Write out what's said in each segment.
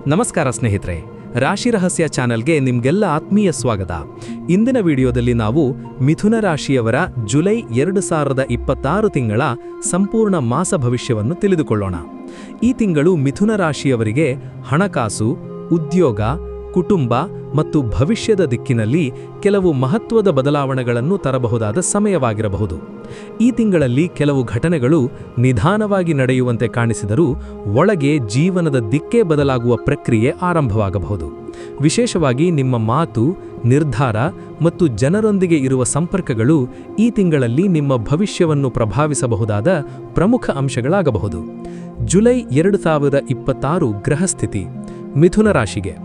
ನಮಸ್ಕಾರ ಸ್ನೇಹಿತರೆ, ರಾಶಿ ರಹಸ್ಯ ಚಾನೆಲ್ಗೆ ನಿಮ್ಗೆಲ್ಲ ಆತ್ಮೀಯ ಸ್ವಾಗತ. ಇಂದಿನ ವಿಡಿಯೋದಲ್ಲಿ ನಾವು ಮಿಥುನ ರಾಶಿಯವರ ಜುಲೈ 2026 ತಿಂಗಳ ಸಂಪೂರ್ಣ ಮಾಸ ಭವಿಷ್ಯವನ್ನು ತಿಳಿದುಕೊಳ್ಳೋಣ. ಈ ತಿಂಗಳು ಮಿಥುನ ರಾಶಿಯವರಿಗೆ ಹಣಕಾಸು, ಉದ್ಯೋಗ, ಕುಟುಂಬ ಮತ್ತು ಭವಿಷ್ಯದ ದಿಕ್ಕಿನಲ್ಲಿ ಕೆಲವು ಮಹತ್ವದ ಬದಲಾವಣೆಗಳನ್ನು ತರಬಹುದಾದ ಸಮಯವಾಗಿರಬಹುದು. ಈ ತಿಂಗಳಲ್ಲಿ ಕೆಲವು ಘಟನೆಗಳು ನಿಧಾನವಾಗಿ ನಡೆಯುವಂತೆ ಕಾಣಿಸಿದರೂ ಒಳಗೆ ಜೀವನದ ದಿಕ್ಕೇ ಬದಲಾಗುವ ಪ್ರಕ್ರಿಯೆ ಆರಂಭವಾಗಬಹುದು. ವಿಶೇಷವಾಗಿ ನಿಮ್ಮ ಮಾತು, ನಿರ್ಧಾರ ಮತ್ತು ಜನರೊಂದಿಗೆ ಇರುವ ಸಂಪರ್ಕಗಳು ಈ ತಿಂಗಳಲ್ಲಿ ನಿಮ್ಮ ಭವಿಷ್ಯವನ್ನು ಪ್ರಭಾವಿಸಬಹುದಾದ ಪ್ರಮುಖ ಅಂಶಗಳಾಗಬಹುದು. ಜುಲೈ 2026 ಗ್ರಹಸ್ಥಿತಿ ಮಿಥುನ ರಾಶಿಗೆ.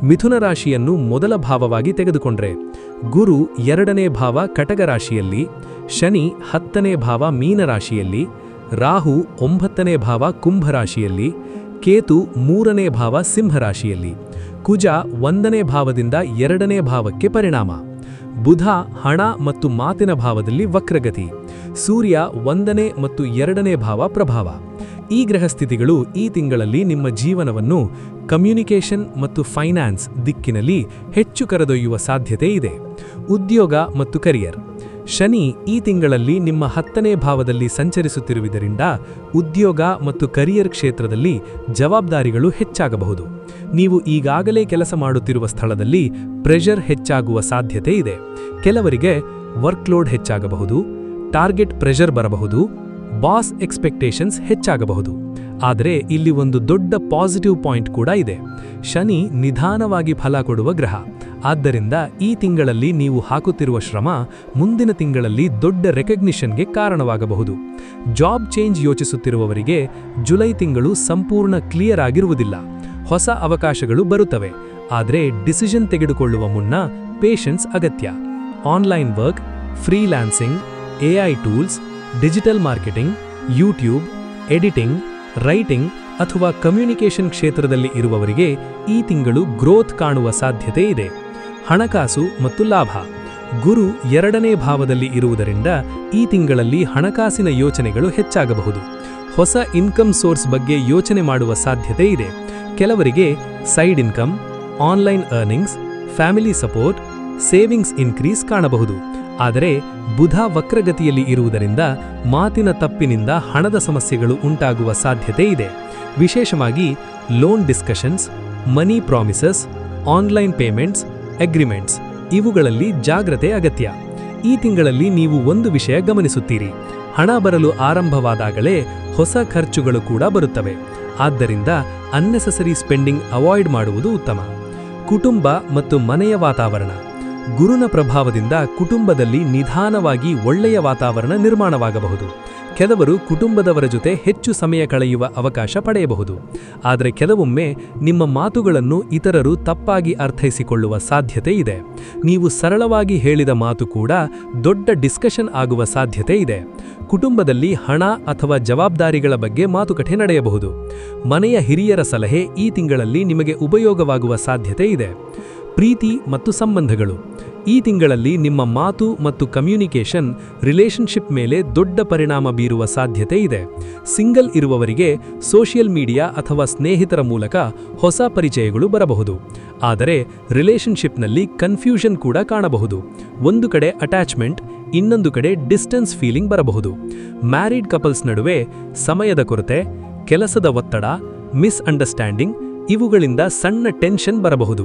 ಮಿಥುನ ರಾಶಿಯನ್ನು ಮೊದಲ ಭಾವವಾಗಿ ತೆಗೆದುಕೊಂಡ್ರೆ ಗುರು 2ನೇ ಭಾವ ಕಟಗ ರಾಶಿಯಲ್ಲಿ, ಶನಿ 10ನೇ ಭಾವ ಮೀನ ರಾಶಿಯಲ್ಲಿ, ರಾಹು 9ನೇ ಭಾವ ಕುಂಭ ರಾಶಿಯಲ್ಲಿ, ಕೇತು 3ನೇ ಭಾವ ಸಿಂಹ ರಾಶಿಯಲ್ಲಿ, ಕುಜ 1ನೇ ಭಾವದಿಂದ 2ನೇ ಭಾವಕ್ಕೆ ಪರಿಣಾಮ, ಬುಧ ಹಣ ಮತ್ತು ಮಾತಿನ ಭಾವದಲ್ಲಿ ವಕ್ರಗತಿ, ಸೂರ್ಯ 1ನೇ ಮತ್ತು 2ನೇ ಭಾವ ಪ್ರಭಾವ. ಈ ಗ್ರಹಸ್ಥಿತಿಗಳು ಈ ತಿಂಗಳಲ್ಲಿ ನಿಮ್ಮ ಜೀವನವನ್ನು ಕಮ್ಯುನಿಕೇಷನ್ ಮತ್ತು ಫೈನಾನ್ಸ್ ದಿಕ್ಕಿನಲ್ಲಿ ಹೆಚ್ಚು ಕರೆದೊಯ್ಯುವ ಸಾಧ್ಯತೆ ಇದೆ. ಉದ್ಯೋಗ ಮತ್ತು ಕರಿಯರ್. ಶನಿ ಈ ತಿಂಗಳಲ್ಲಿ ನಿಮ್ಮ 10ನೇ ಭಾವದಲ್ಲಿ ಸಂಚರಿಸುತ್ತಿರುವುದರಿಂದ ಉದ್ಯೋಗ ಮತ್ತು ಕರಿಯರ್ ಕ್ಷೇತ್ರದಲ್ಲಿ ಜವಾಬ್ದಾರಿಗಳು ಹೆಚ್ಚಾಗಬಹುದು. ನೀವು ಈಗಾಗಲೇ ಕೆಲಸ ಮಾಡುತ್ತಿರುವ ಸ್ಥಳದಲ್ಲಿ ಪ್ರೆಷರ್ ಹೆಚ್ಚಾಗುವ ಸಾಧ್ಯತೆ ಇದೆ. ಕೆಲವರಿಗೆ ವರ್ಕ್ಲೋಡ್ ಹೆಚ್ಚಾಗಬಹುದು, ಟಾರ್ಗೆಟ್ ಪ್ರೆಷರ್ ಬರಬಹುದು, ಬಾಸ್ ಎಕ್ಸ್ಪೆಕ್ಟೇಷನ್ಸ್ ಹೆಚ್ಚಾಗಬಹುದು. ಆದರೆ ಇಲ್ಲಿ ಒಂದು ದೊಡ್ಡ ಪಾಸಿಟಿವ್ ಪಾಯಿಂಟ್ ಕೂಡ ಇದೆ. ಶನಿ ನಿಧಾನವಾಗಿ ಫಲ ಕೊಡುವ ಗ್ರಹ. ಆದ್ದರಿಂದ ಈ ತಿಂಗಳಲ್ಲಿ ನೀವು ಹಾಕುತ್ತಿರುವ ಶ್ರಮ ಮುಂದಿನ ತಿಂಗಳಲ್ಲಿ ದೊಡ್ಡ ರೆಕಗ್ನಿಷನ್ಗೆ ಕಾರಣವಾಗಬಹುದು. ಜಾಬ್ ಚೇಂಜ್ ಯೋಚಿಸುತ್ತಿರುವವರಿಗೆ ಜುಲೈ ತಿಂಗಳು ಸಂಪೂರ್ಣ ಕ್ಲಿಯರ್ ಆಗಿರುವುದಿಲ್ಲ. ಹೊಸ ಅವಕಾಶಗಳು ಬರುತ್ತವೆ, ಆದರೆ ಡಿಸಿಷನ್ ತೆಗೆದುಕೊಳ್ಳುವ ಮುನ್ನ ಪೇಷನ್ಸ್ ಅಗತ್ಯ. Online work, freelancing, AI tools, digital marketing, YouTube, editing, writing ಅಥವಾ ಕಮ್ಯುನಿಕೇಷನ್ ಕ್ಷೇತ್ರದಲ್ಲಿ ಇರುವವರಿಗೆ ಈ ತಿಂಗಳು ಗ್ರೋತ್ ಕಾಣುವ ಸಾಧ್ಯತೆ ಇದೆ. ಹಣಕಾಸು ಮತ್ತು ಲಾಭ. ಗುರು 2ನೇ ಭಾವದಲ್ಲಿ ಇರುವುದರಿಂದ ಈ ತಿಂಗಳಲ್ಲಿ ಹಣಕಾಸಿನ ಯೋಚನೆಗಳು ಹೆಚ್ಚಾಗಬಹುದು. ಹೊಸ ಇನ್ಕಮ್ ಸೋರ್ಸ್ ಬಗ್ಗೆ ಯೋಚನೆ ಮಾಡುವ ಸಾಧ್ಯತೆ ಇದೆ. ಕೆಲವರಿಗೆ side income, online earnings, family support, savings increase ಕಾಣಬಹುದು. ಆದರೆ ಬುಧ ವಕ್ರಗತಿಯಲ್ಲಿ ಇರುವುದರಿಂದ ಮಾತಿನ ತಪ್ಪಿನಿಂದ ಹಣದ ಸಮಸ್ಯೆಗಳು ಉಂಟಾಗುವ ಸಾಧ್ಯತೆ ಇದೆ. ವಿಶೇಷವಾಗಿ ಲೋನ್ ಡಿಸ್ಕಷನ್ಸ್, ಮನಿ ಪ್ರಾಮಿಸಸ್, ಆನ್ಲೈನ್ ಪೇಮೆಂಟ್ಸ್, ಅಗ್ರಿಮೆಂಟ್ಸ್ ಇವುಗಳಲ್ಲಿ ಜಾಗ್ರತೆ ಅಗತ್ಯ. ಈ ತಿಂಗಳಲ್ಲಿ ನೀವು ಒಂದು ವಿಷಯ ಗಮನಿಸುತ್ತೀರಿ: ಹಣ ಬರಲು ಆರಂಭವಾದಾಗಲೇ ಹೊಸ ಖರ್ಚುಗಳು ಕೂಡ ಬರುತ್ತವೆ. ಆದ್ದರಿಂದ ಅನ್ನೆಸೆಸರಿ ಸ್ಪೆಂಡಿಂಗ್ ಅವಾಯ್ಡ್ ಮಾಡುವುದು ಉತ್ತಮ. ಕುಟುಂಬ ಮತ್ತು ಮನೆಯ ವಾತಾವರಣ. ಗುರುನ ಪ್ರಭಾವದಿಂದ ಕುಟುಂಬದಲ್ಲಿ ನಿಧಾನವಾಗಿ ಒಳ್ಳೆಯ ವಾತಾವರಣ ನಿರ್ಮಾಣವಾಗಬಹುದು. ಕೆಲವರು ಕುಟುಂಬದವರ ಜೊತೆ ಹೆಚ್ಚು ಸಮಯ ಕಳೆಯುವ ಅವಕಾಶ ಪಡೆಯಬಹುದು. ಆದರೆ ಕೆಲವೊಮ್ಮೆ ನಿಮ್ಮ ಮಾತುಗಳನ್ನು ಇತರರು ತಪ್ಪಾಗಿ ಅರ್ಥೈಸಿಕೊಳ್ಳುವ ಸಾಧ್ಯತೆ ಇದೆ. ನೀವು ಸರಳವಾಗಿ ಹೇಳಿದ ಮಾತು ಕೂಡ ದೊಡ್ಡ ಡಿಸ್ಕಷನ್ ಆಗುವ ಸಾಧ್ಯತೆ ಇದೆ. ಕುಟುಂಬದಲ್ಲಿ ಹಣ ಅಥವಾ ಜವಾಬ್ದಾರಿಗಳ ಬಗ್ಗೆ ಮಾತುಕತೆ ನಡೆಯಬಹುದು. ಮನೆಯ ಹಿರಿಯರ ಸಲಹೆ ಈ ತಿಂಗಳಲ್ಲಿ ನಿಮಗೆ ಉಪಯೋಗವಾಗುವ ಸಾಧ್ಯತೆ ಇದೆ. ಪ್ರೀತಿ ಮತ್ತು ಸಂಬಂಧಗಳು. ಈ ತಿಂಗಳಲ್ಲಿ ನಿಮ್ಮ ಮಾತು ಮತ್ತು ಕಮ್ಯುನಿಕೇಷನ್ ರಿಲೇಶನ್ಶಿಪ್ ಮೇಲೆ ದೊಡ್ಡ ಪರಿಣಾಮ ಬೀರುವ ಸಾಧ್ಯತೆ ಇದೆ. ಸಿಂಗಲ್ ಇರುವವರಿಗೆ ಸೋಷಿಯಲ್ ಮೀಡಿಯಾ ಅಥವಾ ಸ್ನೇಹಿತರ ಮೂಲಕ ಹೊಸ ಪರಿಚಯಗಳು ಬರಬಹುದು. ಆದರೆ ರಿಲೇಶನ್ಶಿಪ್ನಲ್ಲಿ ಕನ್ಫ್ಯೂಷನ್ ಕೂಡ ಕಾಣಬಹುದು. ಒಂದು ಕಡೆ ಅಟ್ಯಾಚ್ಮೆಂಟ್, ಇನ್ನೊಂದು ಕಡೆ ಡಿಸ್ಟೆನ್ಸ್ ಫೀಲಿಂಗ್ ಬರಬಹುದು. ಮ್ಯಾರಿಡ್ ಕಪಲ್ಸ್ ನಡುವೆ ಸಮಯದ ಕೊರತೆ, ಕೆಲಸದ ಒತ್ತಡ, ಮಿಸ್ಅಂಡರ್ಸ್ಟ್ಯಾಂಡಿಂಗ್ ಇವುಗಳಿಂದ ಸಣ್ಣ ಟೆನ್ಷನ್ ಬರಬಹುದು.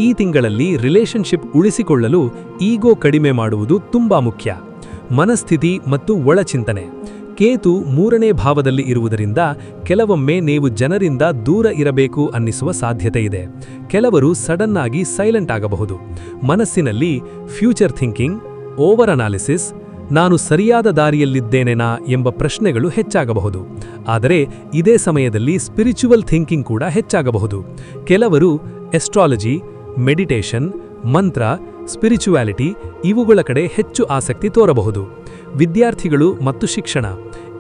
ಈ ತಿಂಗಳಲ್ಲಿ ರಿಲೇಶನ್ಶಿಪ್ ಉಳಿಸಿಕೊಳ್ಳಲು ಈಗೋ ಕಡಿಮೆ ಮಾಡುವುದು ತುಂಬಾ ಮುಖ್ಯ. ಮನಸ್ಥಿತಿ ಮತ್ತು ಒಳಚಿಂತನೆ. ಕೇತು 3ನೇ ಭಾವದಲ್ಲಿ ಇರುವುದರಿಂದ ಕೆಲವೊಮ್ಮೆ ನೀವು ಜನರಿಂದ ದೂರ ಇರಬೇಕು ಅನ್ನಿಸುವ ಸಾಧ್ಯತೆ ಇದೆ. ಕೆಲವರು ಸಡನ್ ಆಗಿ ಸೈಲೆಂಟ್ ಆಗಬಹುದು. ಮನಸ್ಸಿನಲ್ಲಿ ಫ್ಯೂಚರ್ ಥಿಂಕಿಂಗ್, ಓವರ್ ಅನಾಲಿಸಿಸ್, ನಾನು ಸರಿಯಾದ ದಾರಿಯಲ್ಲಿದ್ದೇನೆನಾ ಎಂಬ ಪ್ರಶ್ನೆಗಳು ಹೆಚ್ಚಾಗಬಹುದು. ಆದರೆ ಇದೇ ಸಮಯದಲ್ಲಿ ಸ್ಪಿರಿಚುವಲ್ ಥಿಂಕಿಂಗ್ ಕೂಡ ಹೆಚ್ಚಾಗಬಹುದು. ಕೆಲವರು ಎಸ್ಟ್ರಾಲಜಿ, ಮೆಡಿಟೇಷನ್, ಮಂತ್ರ, ಸ್ಪಿರಿಚುವಾಲಿಟಿ ಇವುಗಳ ಕಡೆ ಹೆಚ್ಚು ಆಸಕ್ತಿ ತೋರಬಹುದು. ವಿದ್ಯಾರ್ಥಿಗಳು ಮತ್ತು ಶಿಕ್ಷಣ.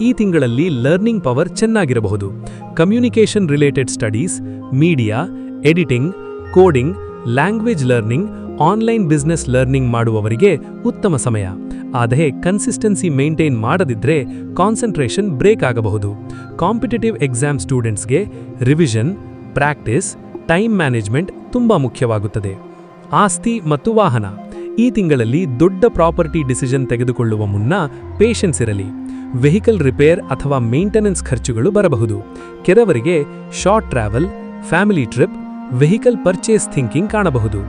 ಈ ತಿಂಗಳಲ್ಲಿ ಲರ್ನಿಂಗ್ ಪವರ್ ಚೆನ್ನಾಗಿರಬಹುದು. Communication related studies, media, editing, coding, language learning, online business learning ಮಾಡುವವರಿಗೆ ಉತ್ತಮ ಸಮಯ. ಆದರೆ ಕನ್ಸಿಸ್ಟೆನ್ಸಿ ಮೇಂಟೈನ್ ಮಾಡದಿದ್ದರೆ ಕಾನ್ಸಂಟ್ರೇಷನ್ ಬ್ರೇಕ್ ಆಗಬಹುದು. ಕಾಂಪಿಟೇಟಿವ್ ಎಕ್ಸಾಮ್ ಸ್ಟೂಡೆಂಟ್ಸ್ಗೆ ರಿವಿಷನ್, ಪ್ರಾಕ್ಟೀಸ್, ಟೈಮ್ ಮ್ಯಾನೇಜ್ಮೆಂಟ್ ತುಂಬ ಮುಖ್ಯವಾಗುತ್ತದೆ. ಆಸ್ತಿ ಮತ್ತು ವಾಹನ. ಈ ತಿಂಗಳಲ್ಲಿ ದೊಡ್ಡ ಪ್ರಾಪರ್ಟಿ ಡಿಸಿಷನ್ ತೆಗೆದುಕೊಳ್ಳುವ ಮುನ್ನ ಪೇಷನ್ಸ್ ಇರಲಿ. ವೆಹಿಕಲ್ ರಿಪೇರ್ ಅಥವಾ ಮೇಂಟೆನೆನ್ಸ್ ಖರ್ಚುಗಳು ಬರಬಹುದು. ಕೆಲವರಿಗೆ short travel, family trip, vehicle purchase thinking ಕಾಣಬಹುದು.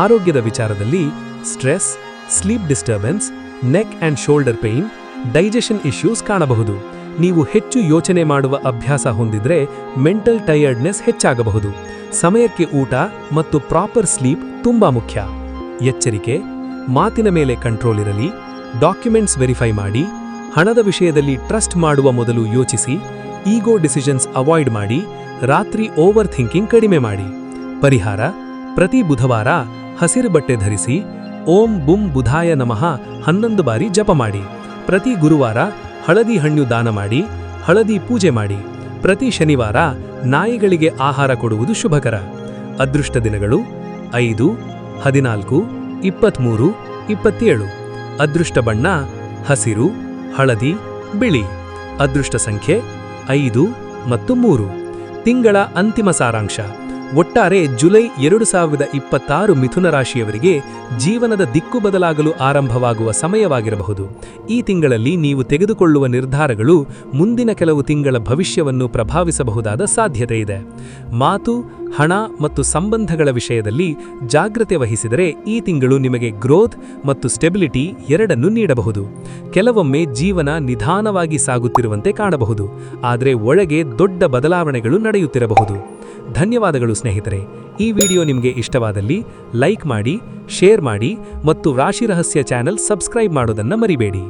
ಆರೋಗ್ಯದ ವಿಚಾರದಲ್ಲಿ stress, sleep disturbance, neck and shoulder pain, digestion issues ಕಾಣಬಹುದು. ನೀವು ಹೆಚ್ಚು ಯೋಚನೆ ಮಾಡುವ ಅಭ್ಯಾಸ ಹೊಂದಿದ್ರೆ ಮೆಂಟಲ್ ಟಯರ್ಡ್ನೆಸ್ ಹೆಚ್ಚಾಗಬಹುದು. ಸಮಯಕ್ಕೆ ಊಟ ಮತ್ತು ಪ್ರಾಪರ್ ಸ್ಲೀಪ್ ತುಂಬಾ ಮುಖ್ಯ. ಎಚ್ಚರಿಕೆ: ಮಾತಿನ ಮೇಲೆ ಕಂಟ್ರೋಲ್ ಇರಲಿ. ಡಾಕ್ಯುಮೆಂಟ್ಸ್ ವೆರಿಫೈ ಮಾಡಿ. ಹಣದ ವಿಷಯದಲ್ಲಿ ಟ್ರಸ್ಟ್ ಮಾಡುವ ಮೊದಲು ಯೋಚಿಸಿ. ಈಗೋ ಡಿಸಿಷನ್ಸ್ ಅವಾಯ್ಡ್ ಮಾಡಿ. ರಾತ್ರಿ ಓವರ್ ಥಿಂಕಿಂಗ್ ಕಡಿಮೆ ಮಾಡಿ. ಪರಿಹಾರ: ಪ್ರತಿ ಬುಧವಾರ ಹಸಿರು ಬಟ್ಟೆ ಧರಿಸಿ. ಓಂ ಬುಂ ಬುಧಾಯ ನಮಃ 11 ಬಾರಿ ಜಪ ಮಾಡಿ. ಪ್ರತಿ ಗುರುವಾರ ಹಳದಿ ಹಣ್ಣು ದಾನ ಮಾಡಿ. ಹಳದಿ ಪೂಜೆ ಮಾಡಿ. ಪ್ರತಿ ಶನಿವಾರ ನಾಯಿಗಳಿಗೆ ಆಹಾರ ಕೊಡುವುದು ಶುಭಕರ. ಅದೃಷ್ಟ ದಿನಗಳು 5, 14, 23, 27. ಅದೃಷ್ಟ ಬಣ್ಣ ಹಸಿರು, ಹಳದಿ, ಬಿಳಿ. ಅದೃಷ್ಟ ಸಂಖ್ಯೆ 5 ಮತ್ತು 3. ತಿಂಗಳ ಅಂತಿಮ ಸಾರಾಂಶ. ಒಟ್ಟಾರೆ ಜುಲೈ 2026 ಮಿಥುನ ರಾಶಿಯವರಿಗೆ ಜೀವನದ ದಿಕ್ಕು ಬದಲಾಗಲು ಆರಂಭವಾಗುವ ಸಮಯವಾಗಿರಬಹುದು. ಈ ತಿಂಗಳಲ್ಲಿ ನೀವು ತೆಗೆದುಕೊಳ್ಳುವ ನಿರ್ಧಾರಗಳು ಮುಂದಿನ ಕೆಲವು ತಿಂಗಳ ಭವಿಷ್ಯವನ್ನು ಪ್ರಭಾವಿಸಬಹುದಾದ ಸಾಧ್ಯತೆ ಇದೆ. ಮಾತು, ಹಣ ಮತ್ತು ಸಂಬಂಧಗಳ ವಿಷಯದಲ್ಲಿ ಜಾಗ್ರತೆ ವಹಿಸಿದರೆ ಈ ತಿಂಗಳು ನಿಮಗೆ ಗ್ರೋತ್ ಮತ್ತು ಸ್ಟೆಬಿಲಿಟಿ ಎರಡನ್ನೂ ನೀಡಬಹುದು. ಕೆಲವೊಮ್ಮೆ ಜೀವನ ನಿಧಾನವಾಗಿ ಸಾಗುತ್ತಿರುವಂತೆ ಕಾಣಬಹುದು, ಆದರೆ ಒಳಗೆ ದೊಡ್ಡ ಬದಲಾವಣೆಗಳು ನಡೆಯುತ್ತಿರಬಹುದು. ಧನ್ಯವಾದಗಳು ಸ್ನೇಹಿತರೆ. ಈ ವಿಡಿಯೋ ನಿಮಗೆ ಇಷ್ಟವಾದಲ್ಲಿ ಲೈಕ್ ಮಾಡಿ, ಶೇರ್ ಮಾಡಿ ಮತ್ತು ರಾಶಿ ರಹಸ್ಯ ಚಾನೆಲ್ ಸಬ್ಸ್ಕ್ರೈಬ್ ಮಾಡೋದನ್ನ ಮರಿಬೇಡಿ.